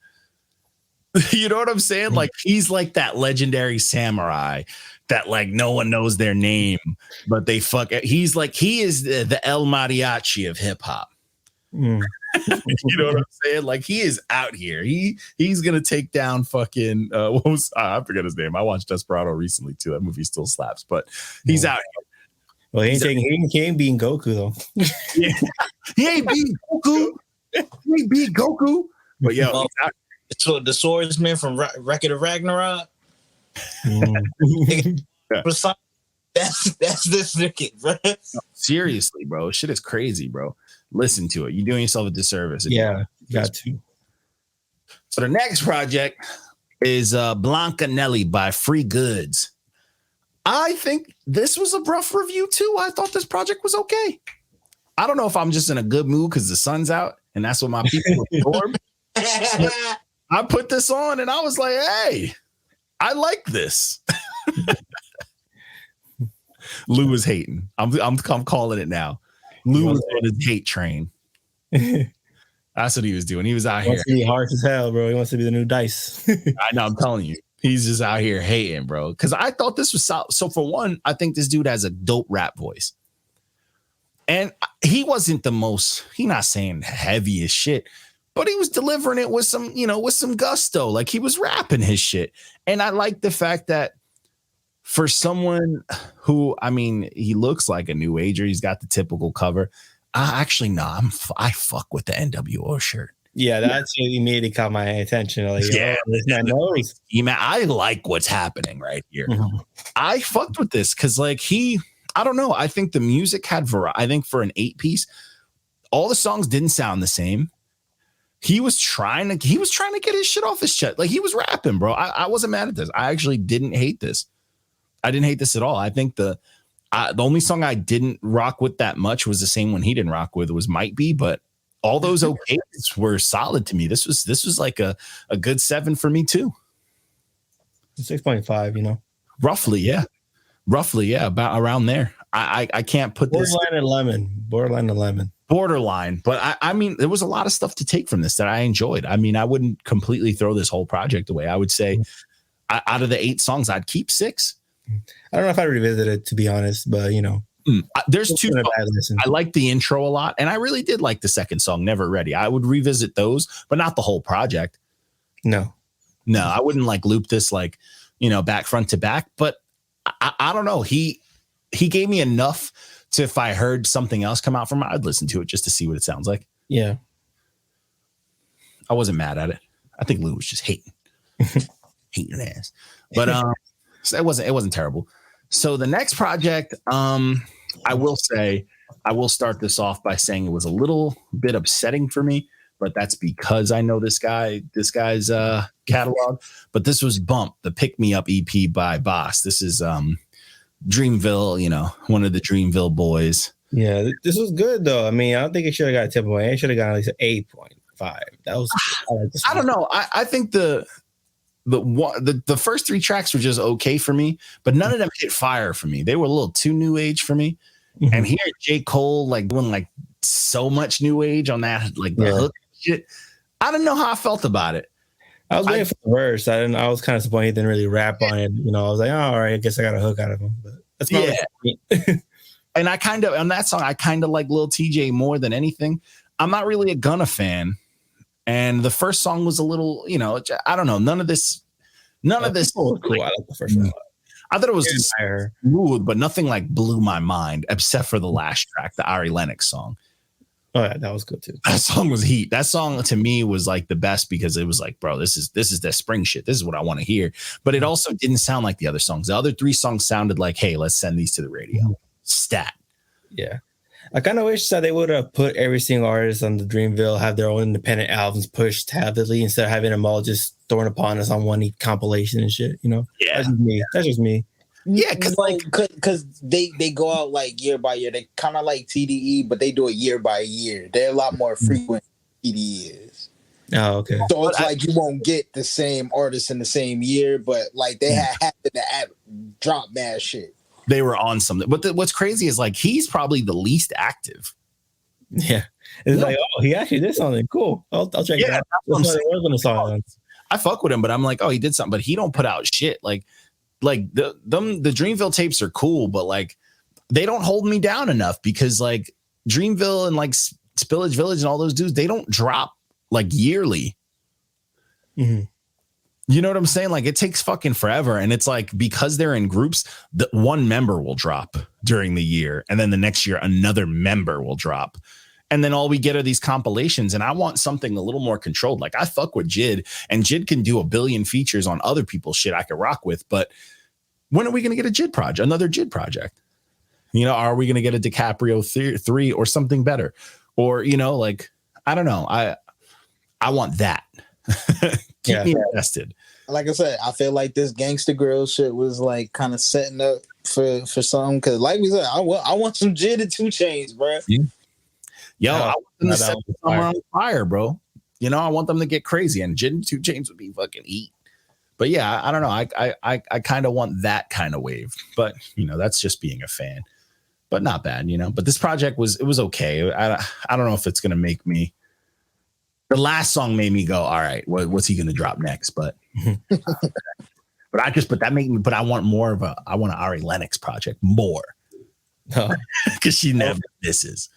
Speaker 1: You know what I'm saying? Like he's like that legendary samurai that like no one knows their name, but they fuck it. He is the El Mariachi of hip hop. You know what I'm saying? Like he is out here. He's gonna take down fucking I forget his name. I watched Desperado recently too. That movie still slaps, but he's out here.
Speaker 3: Well, he ain't beating Goku though.
Speaker 1: Yeah. He ain't beating Goku. He ain't beat Goku. But yo,
Speaker 2: so the swordsman from Record of Ragnarok. That's this nigga, bro.
Speaker 1: No, seriously, bro. Shit is crazy, bro. Listen to it. You're doing yourself a disservice.
Speaker 3: Yeah, got to.
Speaker 1: So the next project is Blanca Nelly by Free Goods. I think this was a rough review too. I thought this project was okay. I don't know if I'm just in a good mood because the sun's out and that's what my people absorb. I put this on and I was like, hey, I like this. Lou is hating. I'm calling it now. Lou was on his hate train. That's what he was doing. He was out here.
Speaker 3: Wants to be harsh as hell, bro. He wants to be the new Dice.
Speaker 1: I know. I'm telling you, he's just out here hating, bro. Because I thought this was solid. So for one, I think this dude has a dope rap voice, and he wasn't the most. He not saying heavy as shit, but he was delivering it with some, with some gusto. Like he was rapping his shit, and I like the fact that. For someone who, he looks like a new ager. He's got the typical cover. I fuck with the NWO shirt.
Speaker 3: Yeah, that's what immediately caught my attention. Like,
Speaker 1: I like what's happening right here. Mm-hmm. I fucked with this because, like, I don't know. I think the music had variety. I think for an 8-piece, all the songs didn't sound the same. He was trying to get his shit off his chest. Like he was rapping, bro. I wasn't mad at this. I actually didn't hate this. I didn't hate this at all. I think the only song I didn't rock with that much was the same one he didn't rock with. It was Might Be, but all those okays were solid to me. This was like a good 7 for me too.
Speaker 3: 6.5,
Speaker 1: roughly, yeah, about around there. I can't put
Speaker 3: borderline and lemon.
Speaker 1: But I mean, there was a lot of stuff to take from this that I enjoyed. I mean, I wouldn't completely throw this whole project away. I would say out of the 8 songs, I'd keep 6.
Speaker 3: I don't know if I revisit it, to be honest, but
Speaker 1: there's 2 songs. I like the intro a lot, and I really did like the second song, Never Ready. I would revisit those, but not the whole project.
Speaker 3: No,
Speaker 1: I wouldn't like loop this like back front to back. But I don't know. He gave me enough to, if I heard something else come out from it, I'd listen to it just to see what it sounds like.
Speaker 3: Yeah,
Speaker 1: I wasn't mad at it. I think Lou was just hating ass, but so it wasn't terrible. So the next project, I will start this off by saying it was a little bit upsetting for me, but that's because I know this guy's catalog. But this was Bump, the Pick Me Up EP by Boss. This is Dreamville, one of the Dreamville boys.
Speaker 3: Yeah, this was good though. I mean, I don't think it should have got a 10.8. It should have got at least an 8.5. That was. I
Speaker 1: don't know. I think the first 3 tracks were just okay for me, but none of them hit fire for me. They were a little too new age for me. Mm-hmm. And hearing J. Cole like doing like so much new age on that like the hook shit, I don't know how I felt about it.
Speaker 3: I was waiting for the verse. I was kind of disappointed he didn't really rap on it. You know, I was like, oh, all right, I guess I got a hook out of him. But that's my
Speaker 1: And I kind of on that song, I kind of like Lil TJ more than anything. I'm not really a Gunna fan, and the first song was a little, you know, I don't know. None of this
Speaker 3: was cool. I like the first one.
Speaker 1: I thought it was just smooth, but nothing like blew my mind, except for the last track, the Ari Lennox song.
Speaker 3: Oh yeah, that was good too.
Speaker 1: That song was heat. That song to me was like the best because it was like, bro, this is that spring shit. This is what I want to hear. But it also didn't sound like the other songs. The other 3 songs sounded like, hey, let's send these to the radio. Stat.
Speaker 3: Yeah. I kind of wish that they would have put every single artist on the Dreamville, have their own independent albums pushed heavily instead of having them all just thrown upon us on one compilation and shit, you know?
Speaker 1: Yeah.
Speaker 3: That's just me.
Speaker 1: Yeah,
Speaker 2: because they go out like year by year. They kind of like TDE, but they do it year by year. They're a lot more frequent than TDE is.
Speaker 3: Oh, okay.
Speaker 2: So it's like you won't get the same artists in the same year, but like they happened to drop mad shit.
Speaker 1: They were on something. But what's crazy is like he's probably the least active.
Speaker 3: Yeah. It's like, oh, he actually did something. Cool. I'll check it out.
Speaker 1: I fuck with him, but I'm like, oh, he did something, but he don't put out shit. Like the Dreamville tapes are cool, but like they don't hold me down enough because like Dreamville and like Spillage Village and all those dudes, they don't drop like yearly.
Speaker 3: Mm-hmm.
Speaker 1: You know what I'm saying? Like it takes fucking forever. And it's like, because they're in groups, the one member will drop during the year. And then the next year, another member will drop. And then all we get are these compilations. And I want something a little more controlled. Like I fuck with Jid, and Jid can do a billion features on other people's shit I could rock with. But when are we going to get a Jid project, another Jid project? You know, are we going to get a DiCaprio 3 or something better? Or, you know, like, I don't know. I want that. Keep me invested.
Speaker 2: Like I said, I feel like this Gangsta Grill shit was like kind of setting up for something. Because like we said, I want some Jid and 2 Chainz, bro.
Speaker 1: Yeah. Yo, I want them to set someone on fire, bro. You know, I want them to get crazy, and Jid and 2 Chainz would be fucking eat. But yeah, I don't know. I kind of want that kind of wave. But you know, that's just being a fan. But not bad, you know. But this project was okay. I don't know if it's gonna make me. The last song made me go, all right, what's he gonna drop next? But but I want more of I want an Ari Lennox project more. Because she never misses.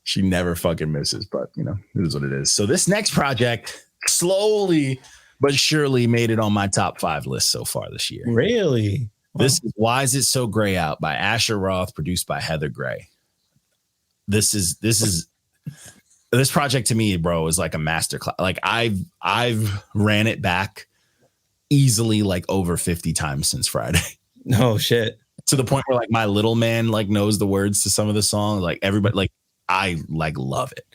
Speaker 1: She never fucking misses, but you know, it is what it is. So this next project slowly but surely made it on my top 5 list so far this year.
Speaker 3: Really? Wow.
Speaker 1: This is Why Is It So Gray Out by Asher Roth, produced by Heather Gray. This project to me, bro, is like a masterclass. Like I've ran it back easily like over 50 times since Friday.
Speaker 3: No shit.
Speaker 1: To the point where like my little man like knows the words to some of the songs. Like everybody, like I like love it.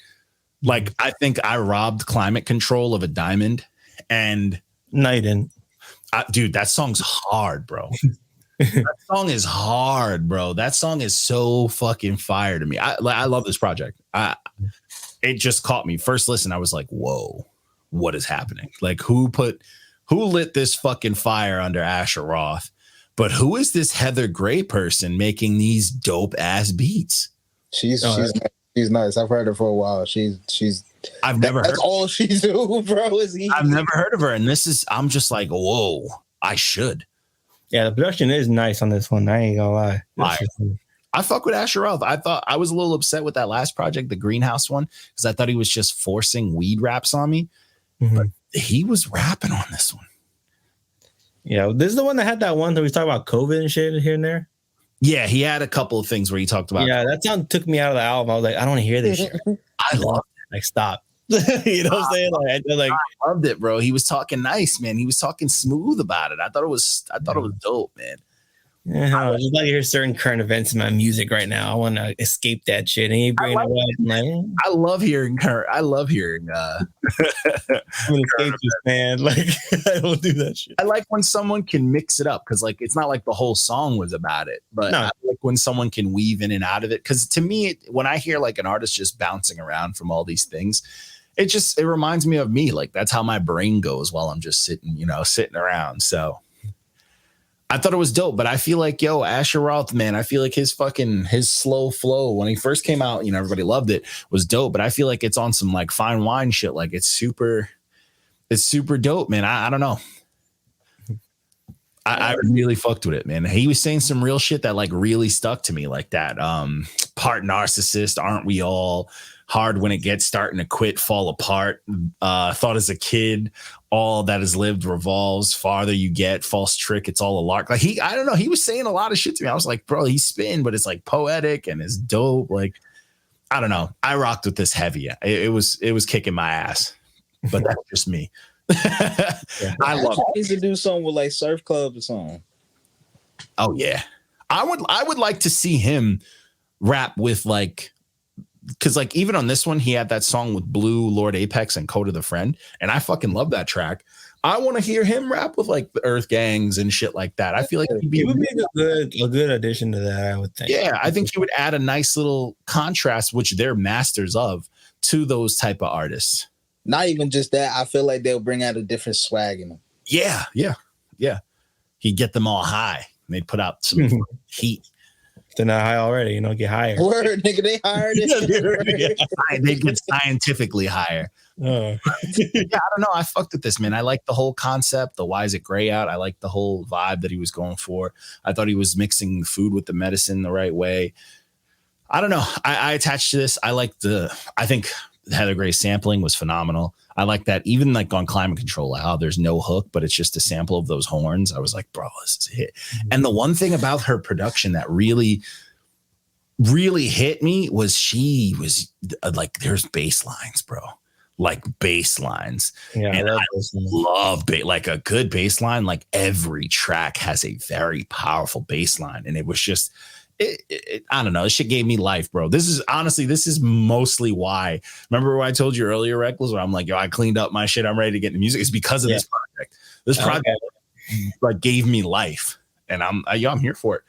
Speaker 1: Like I think I robbed Climate Control of a diamond, and
Speaker 3: no, you didn't.
Speaker 1: Dude, that song's hard, bro. That song is hard, bro. That song is so fucking fire to me. I love this project. It just caught me. First listen, I was like, whoa, what is happening? Like who lit this fucking fire under Asher Roth? But who is this Heather Gray person making these dope ass beats?
Speaker 2: She's nice. I've heard her for a while.
Speaker 1: I've never heard.
Speaker 2: That's all she do, bro.
Speaker 1: I've never heard of her, and I'm just like, whoa, I should.
Speaker 3: Yeah, the production is nice on this one. I ain't gonna lie.
Speaker 1: I fuck with Asher Roth. I thought I was a little upset with that last project, the Greenhouse one, because I thought he was just forcing weed raps on me. Mm-hmm. But he was rapping on this one.
Speaker 3: Yeah, this is the one that had that one that we talked about COVID and shit here and there.
Speaker 1: Yeah, he had a couple of things where he talked about.
Speaker 3: Yeah, that sound took me out of the album. I was like, I don't want to hear this shit.
Speaker 1: I love it.
Speaker 3: Like, stop. You know what I'm saying?
Speaker 1: I loved it, bro. He was talking nice, man. He was talking smooth about it. I thought it was dope, man.
Speaker 3: Yeah, I just like to hear certain current events in my music right now. I want to escape that shit. And he bring it up.
Speaker 1: I love hearing her. I love hearing.
Speaker 3: I'm gonna escape this, man. Like I don't do that shit.
Speaker 1: I like when someone can mix it up because, like, it's not like the whole song was about it, but I like when someone can weave in and out of it. Because to me, when I hear like an artist just bouncing around from all these things, it reminds me of me. Like that's how my brain goes while I'm just sitting around. So. I thought it was dope, but I feel like, Asher Roth, man, I feel like his slow flow when he first came out, everybody loved it, was dope. But I feel like it's on some like fine wine shit. Like it's It's super dope, man. I don't know. I really fucked with it, man. He was saying some real shit that like really stuck to me, like that. Part narcissist, aren't we all? Hard when it gets starting to quit, fall apart. Thought as a kid, all that is lived revolves. Farther you get, false trick, it's all a lark. Like I don't know. He was saying a lot of shit to me. I was like, bro, he's spitting, but it's like poetic and it's dope. Like, I don't know. I rocked with this heavy. It was kicking my ass, but that's just me. I love it.
Speaker 4: He needs to do something with like Surf Club or something.
Speaker 1: Oh yeah, I would like to see him rap with like, because like even on this one he had that song with Blue, Lord Apex, and Coda the Friend, and I fucking love that track. I want to hear him rap with like the Earth Gangs and shit like that. I feel like
Speaker 3: he would be a good addition to that, I would think.
Speaker 1: Yeah, I think he would add a nice little contrast, which they're masters of, to those type of artists.
Speaker 4: Not even just that. I feel like they'll bring out a different swag in them.
Speaker 1: Yeah. He'd get them all high. And they'd put out some heat.
Speaker 3: If they're not high already, get higher.
Speaker 4: Word, nigga, they hired it.
Speaker 1: They'd get scientifically higher. Yeah, I don't know. I fucked with this, man. I like the whole concept. The why is it gray out? I like the whole vibe that he was going for. I thought he was mixing food with the medicine the right way. I don't know. I attached to this. I think Heather Gray's sampling was phenomenal. I like that. Even like on Climate Control, how there's no hook, but it's just a sample of those horns. I was like, bro, this is a hit. Mm-hmm. And the one thing about her production that really, really hit me was she was like, there's bass lines, bro. Like bass lines. Yeah, and I love like a good bass line. Like every track has a very powerful bass line. And it was just, I don't know. This shit gave me life, bro. This is mostly why. Remember what I told you earlier, Reckless, where I'm like, yo, I cleaned up my shit. I'm ready to get into music. It's because of this project. This project like gave me life, and I'm here for it.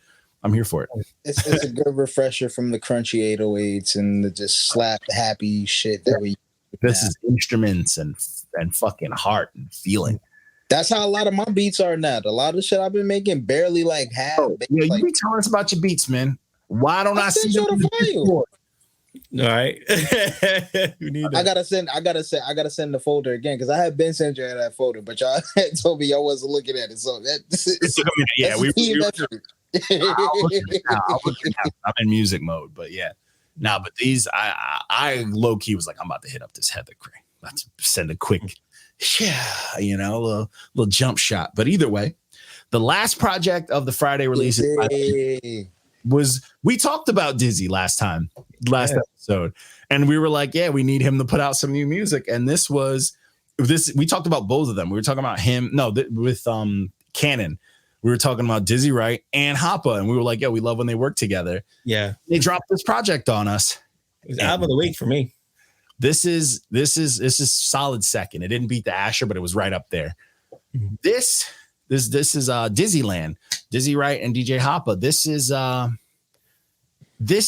Speaker 1: I'm here for it.
Speaker 4: It's a good refresher from the crunchy 808s and the just slap happy shit that we.
Speaker 1: This is instruments and fucking heart and feeling.
Speaker 4: That's how a lot of my beats are now. A lot of the shit I've been making barely like have.
Speaker 1: Yeah, you be telling us about your beats, man. Why don't I see you?
Speaker 3: All right.
Speaker 4: I gotta send the folder again because I had been sent you that folder, but y'all told me y'all wasn't looking at it. So
Speaker 1: I'm in music mode, but yeah. Now, but these I low key was like, I'm about to hit up this Heather Gray. Let's send a quick. Yeah, a little jump shot. But either way, the last project of the Friday releases was, we talked about Dizzy last episode, and we were like, yeah, we need him to put out some new music. And we talked about both of them. We were talking about him, with Cannon. We were talking about Dizzy Wright and Hoppa, and we were like, yeah, we love when they work together. Yeah, they dropped this project on us.
Speaker 3: It was album of the week for me.
Speaker 1: This is solid second. It didn't beat the Asher, but it was right up there. Mm-hmm. This is Dizzyland, Dizzy Wright and DJ Hoppa. This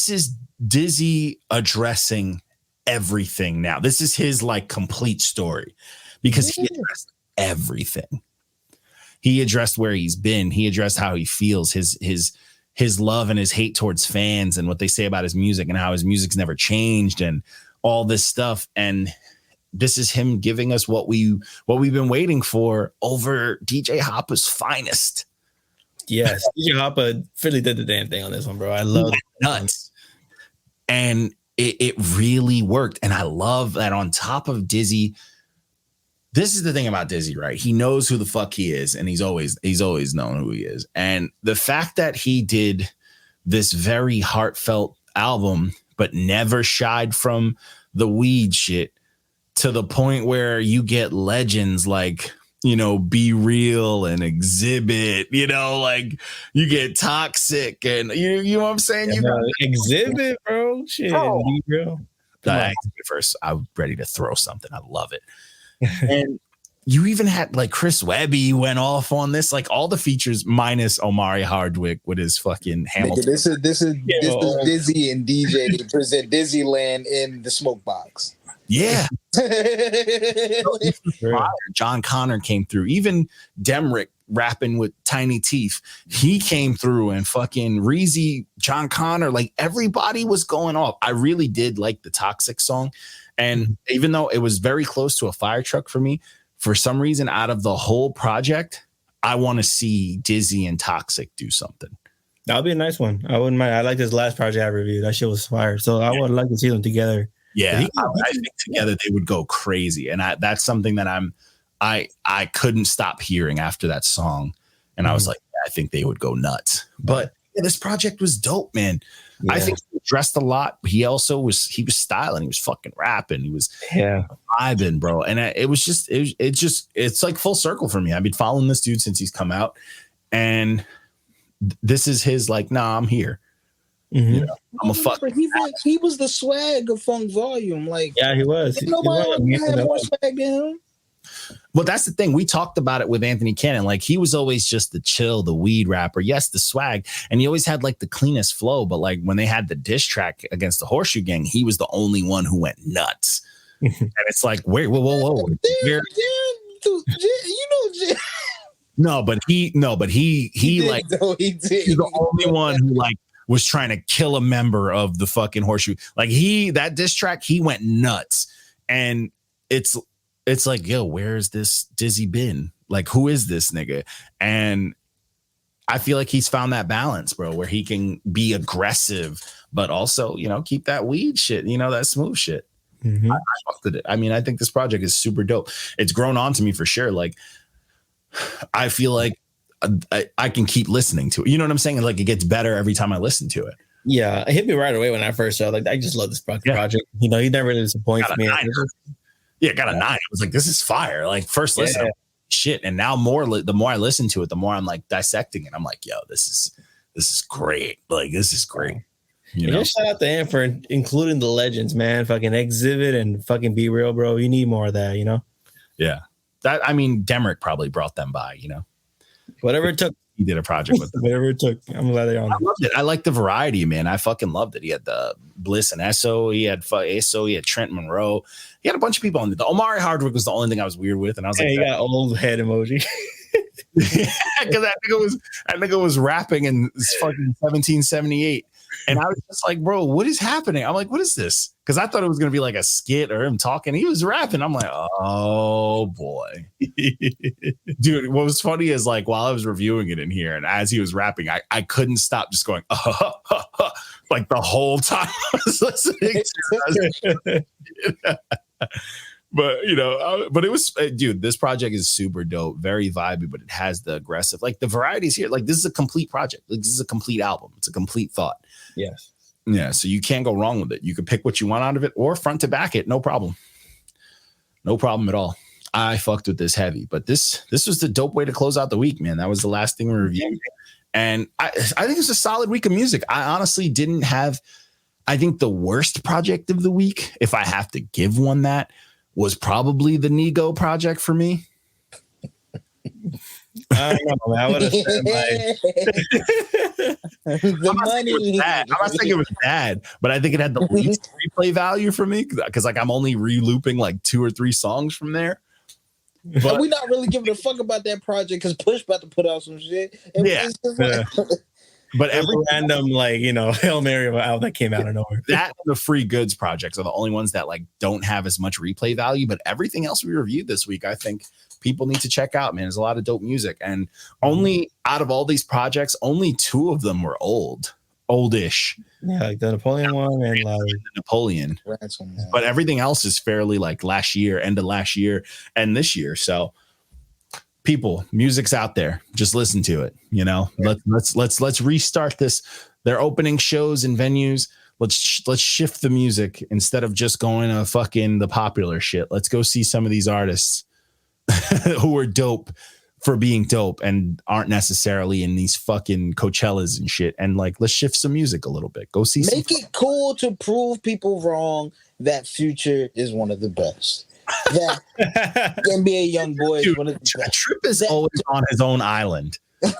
Speaker 1: is Dizzy addressing everything now. This is his like complete story because he addressed everything. He addressed where he's been. He addressed how he feels, his love and his hate towards fans, and what they say about his music and how his music's never changed and all this stuff. And this is him giving us what we've been waiting for over DJ Hoppa's finest.
Speaker 3: Yes, DJ Hoppa really did the damn thing on this one, bro. I love it.
Speaker 1: Nuts. And it really worked. And I love that on top of Dizzy, this is the thing about Dizzy, right? He knows who the fuck he is, and he's always known who he is. And the fact that he did this very heartfelt album, but never shied from the weed shit, to the point where you get legends like, Be Real and Exhibit, like you get Toxic, and you know what I'm saying?
Speaker 3: Exhibit, bro. Shit,
Speaker 1: bro.
Speaker 3: Be Real.
Speaker 1: First, I'm ready to throw something. I love it. And you even had like Chris Webby went off on this, like all the features minus Omari Hardwick with his fucking Hamilton.
Speaker 4: This is Dizzy and DJ present Dizzyland in the smoke box.
Speaker 1: Yeah. John Connor came through. Even Demrick rapping with Tiny Teeth, he came through, and fucking Reezy, John Connor, like everybody was going off. I really did like the Toxic song. And even though it was very close to a fire truck for me, for some reason, out of the whole project, I want to see Dizzy and Toxic do something.
Speaker 3: That would be a nice one. I wouldn't mind. I like this last project I reviewed. That shit was fire. So I would like to see them together.
Speaker 1: Yeah, I think together they would go crazy, and that's something that I couldn't stop hearing after that song, and I was like, I think they would go nuts. But this project was dope, man. Yeah. I think he dressed a lot. He also was styling. He was fucking rapping. He was vibing, bro. And it's like full circle for me. I've been following this dude since he's come out, and this is his like, nah, I'm here. You know, I'm a fuck.
Speaker 4: He was the swag of Funk Volume. Like,
Speaker 3: yeah, he was.
Speaker 4: Nobody had more swag than him.
Speaker 1: Well, that's the thing. We talked about it with Anthony Cannon. Like, he was always just the chill, the weed rapper. Yes, the swag. And he always had like the cleanest flow. But like when they had the diss track against the Horseshoe Gang, he was the only one who went nuts. And it's like, wait, whoa. No, but he did, like, he's the only one who like was trying to kill a member of the fucking Horseshoe. Like that diss track, he went nuts. And it's like, yo, where's this Dizzy been? Like, who is this nigga? And I feel like he's found that balance, bro, where he can be aggressive, but also, you know, keep that weed shit, you know, that smooth shit. I fucked with it. I mean, I think this project is super dope. It's grown on to me for sure. Like, I feel like I can keep listening to it. You know what I'm saying? Like, it gets better every time I listen to it.
Speaker 3: Yeah, it hit me right away when I first saw it. Like, I just love this project. You know, he never really disappoints me.
Speaker 1: Yeah, got a 9. I was like, this is fire. Like, first listen, shit. And now the more I listen to it, the more I'm like dissecting it. I'm like, yo, this is great. Like, this is great. You know?
Speaker 3: Shout out to him for including the legends, man. Fucking Exhibit and fucking Be Real, bro. You need more of that, you know?
Speaker 1: Yeah. I mean, Demrick probably brought them by, you know?
Speaker 3: Whatever it took.
Speaker 1: He did a project with them.
Speaker 3: Whatever it took. I'm glad they're on.
Speaker 1: I loved it. I like the variety, man. I fucking loved it. He had the Bliss and Esso. He had Aesop. He had Trent Monroe. He had a bunch of people on it. The Omari Hardwick was the only thing I was weird with. And I was like,
Speaker 3: he got old head emoji.
Speaker 1: Yeah, because I think it was rapping in fucking 1778. And I was just like, bro, what is happening? I'm like, what is this? Because I thought it was going to be like a skit or him talking. He was rapping. I'm like, oh, boy. Dude, what was funny is like while I was reviewing it in here and as he was rapping, I couldn't stop just going, like the whole time I was listening to it. But, you know, but it was, dude, this project is super dope, very vibey, but it has the aggressive, like the varieties here. Like, this is a complete project. Like, this is a complete album. It's a complete thought.
Speaker 3: Yes.
Speaker 1: Yeah. So you can't go wrong with it. You can pick what you want out of it or front to back it. No problem. No problem at all. I fucked with this heavy, but this was the dope way to close out the week, man. That was the last thing we reviewed. And I think it's a solid week of music. I honestly didn't have, I think the worst project of the week, if I have to give one that, was probably the Nigo project for me.
Speaker 3: I don't know. I would have said
Speaker 4: the money.
Speaker 1: I'm not saying it was bad, but I think it had the least replay value for me because like I'm only re-looping like 2 or 3 songs from there.
Speaker 4: But we not really giving a fuck about that project because Push about to put out some shit.
Speaker 1: But every
Speaker 3: random, like, you know, Hail Mary album that came out of nowhere.
Speaker 1: That and the Free Goods projects are the only ones that like don't have as much replay value. But everything else we reviewed this week, I think people need to check out, man. There's a lot of dope music. And only out of all these projects, only 2 of them were oldish.
Speaker 3: Yeah, like the Napoleon one and like
Speaker 1: the Napoleon.
Speaker 4: Ransom,
Speaker 1: but everything else is fairly like last year, end of last year, and this year. So people, music's out there. Just listen to it. You know, let's restart this. They're opening shows and venues. Let's shift the music instead of just going to fucking the popular shit. Let's go see some of these artists who are dope for being dope and aren't necessarily in these fucking Coachellas and shit. And like, let's shift some music a little bit. Go see.
Speaker 4: Make it cool to prove people wrong that Future is one of the best. That NBA Youngboy is one of the best.
Speaker 1: Trip is always on his own island.
Speaker 4: Prove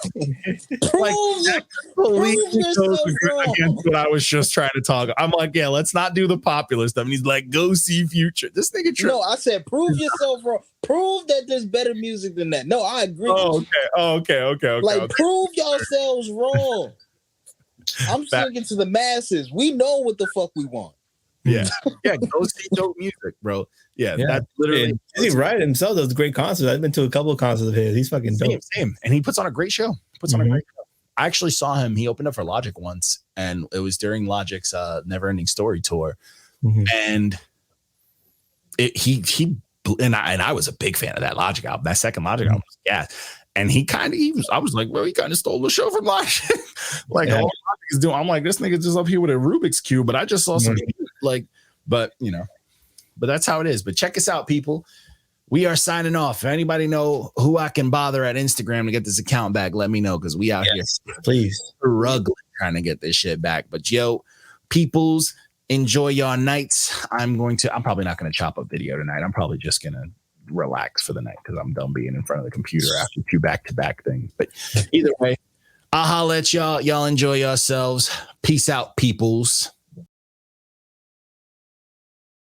Speaker 4: yourself wrong.
Speaker 1: Against what I was just trying to talk. I'm like, yeah, let's not do the popular stuff. And he's like, go see Future. This nigga Trip.
Speaker 4: No, I said prove yourself wrong. Prove that there's better music than that. No, I agree.
Speaker 1: Okay.
Speaker 4: Like, prove yourselves wrong. I'm singing to the masses. We know what the fuck we want.
Speaker 1: Yeah. Yeah. Go see dope music, bro. Yeah. That's literally.
Speaker 3: Wright himself does great concerts. I've been to a couple of concerts of his. He's fucking dope.
Speaker 1: Same. And he puts on a great show. I actually saw him. He opened up for Logic once, and it was during Logic's Never Ending Story tour. And I was a big fan of that Logic album. That second Logic album was gas. And I was like, well, he kind of stole the show from Logic. Like all Logic is doing. I'm like, this nigga just up here with a Rubik's Cube, but I just saw some but that's how it is. But check us out, people. We are signing off. If anybody know who I can bother at Instagram to get this account back, let me know, because we out here
Speaker 3: please
Speaker 1: struggling trying to get this shit back. But yo, peoples, enjoy your nights. I'm probably not going to chop up video tonight. I'm probably just going to relax for the night because I'm done being in front of the computer after 2 back-to-back things. But either way, I'll holla at y'all. Y'all enjoy yourselves. Peace out, peoples.